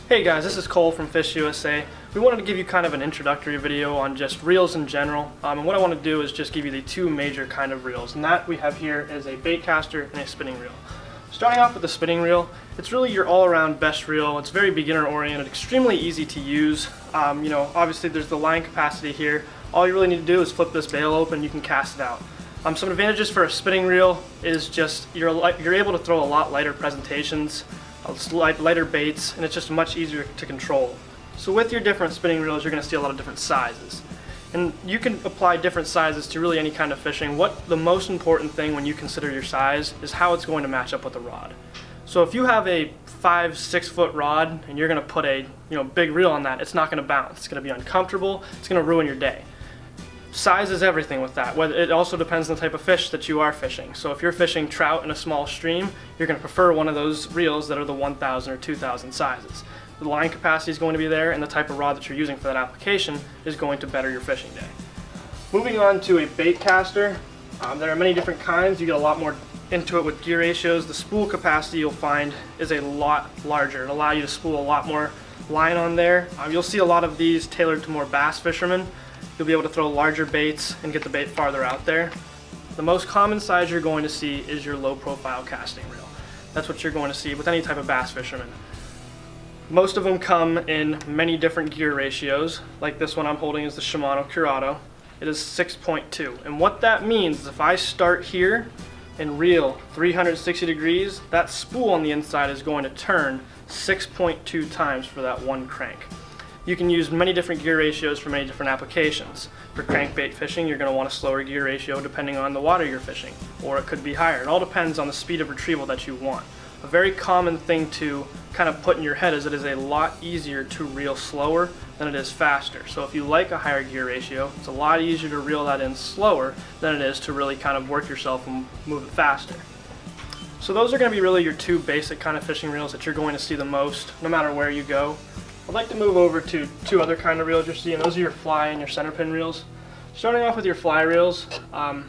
Hey guys, this is Cole from FishUSA. We wanted to give you kind of an introductory video on just reels in general. And what I want to do is just give you the two major kind of reels. And that we have here is a bait caster and a spinning reel. Starting off with the spinning reel, it's really your all-around best reel. It's very beginner oriented, extremely easy to use. Obviously there's the line capacity here. All you really need to do is flip this bail open, you can cast it out. Some advantages for a spinning reel is just you're able to throw a lot lighter presentations, lighter baits, and it's just much easier to control. So with your different spinning reels, you're going to see a lot of different sizes. And you can apply different sizes to really any kind of fishing. What the most important thing when you consider your size is how it's going to match up with the rod. So if you have a 5-6 foot rod and you're going to put a big reel on that, it's not going to bounce. It's going to be uncomfortable. It's going to ruin your day. Size is everything with that. It also depends on the type of fish that you are fishing. So if you're fishing trout in a small stream, you're going to prefer one of those reels that are the 1,000 or 2,000 sizes. The line capacity is going to be there, and the type of rod that you're using for that application is going to better your fishing day. Moving on to a bait caster, there are many different kinds. You get a lot more into it with gear ratios. The spool capacity you'll find is a lot larger. It'll allow you to spool a lot more line on there. You'll see a lot of these tailored to more bass fishermen. You'll be able to throw larger baits and get the bait farther out there. The most common size you're going to see is your low profile casting reel. That's what you're going to see with any type of bass fisherman. Most of them come in many different gear ratios. Like this one I'm holding is the Shimano Curado. It is 6.2. And what that means is if I start here and reel 360 degrees, that spool on the inside is going to turn 6.2 times for that one crank. You can use many different gear ratios for many different applications. For crankbait fishing, you're going to want a slower gear ratio depending on the water you're fishing, or it could be higher. It all depends on the speed of retrieval that you want. A very common thing to kind of put in your head is it is a lot easier to reel slower than it is faster. So if you like a higher gear ratio, it's a lot easier to reel that in slower than it is to really kind of work yourself and move it faster. So those are going to be really your two basic kind of fishing reels that you're going to see the most no matter where you go. I'd like to move over to two other kind of reels you're seeing. Those are your fly and your center pin reels. Starting off with your fly reels, are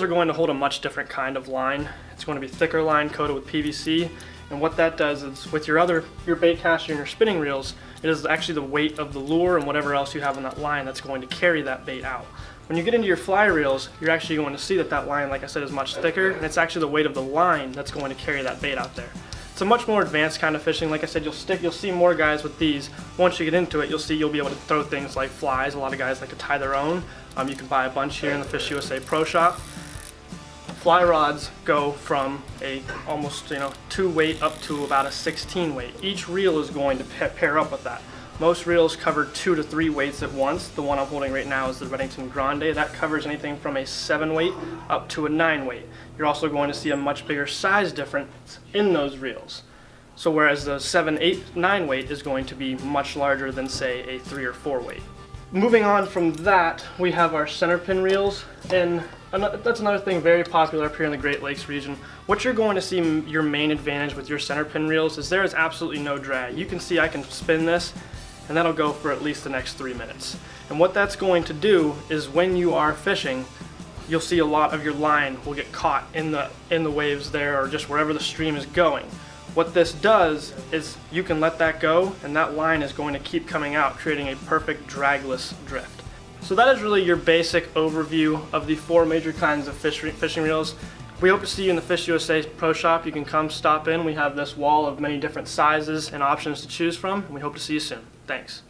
going to hold a much different kind of line. It's going to be thicker line coated with PVC, and what that does is with your bait caster and your spinning reels, it is actually the weight of the lure and whatever else you have on that line that's going to carry that bait out. When you get into your fly reels, you're actually going to see that line, like I said, is much thicker, and it's actually the weight of the line that's going to carry that bait out there. It's a much more advanced kind of fishing. Like I said, you'll see more guys with these. Once you get into it, you'll be able to throw things like flies. A lot of guys like to tie their own. You can buy a bunch here in the FishUSA Pro Shop. Fly rods go from a almost 2 weight up to about a 16 weight. Each reel is going to pair up with that. Most reels cover 2 to 3 weights at once. The one I'm holding right now is the Redington Grande. That covers anything from a 7 weight up to a 9 weight. You're also going to see a much bigger size difference in those reels. So whereas the 7, 8, 9 weight is going to be much larger than say a 3 or 4 weight. Moving on from that, we have our center pin reels, and that's another thing very popular up here in the Great Lakes region. What you're going to see your main advantage with your center pin reels is there is absolutely no drag. You can see I can spin this and that'll go for at least the next 3 minutes. And what that's going to do is when you are fishing, you'll see a lot of your line will get caught in the waves there or just wherever the stream is going. What this does is you can let that go and that line is going to keep coming out, creating a perfect dragless drift. So that is really your basic overview of the 4 major kinds of fishing reels. We hope to see you in the FishUSA Pro Shop. You can come stop in. We have this wall of many different sizes and options to choose from, and we hope to see you soon. Thanks.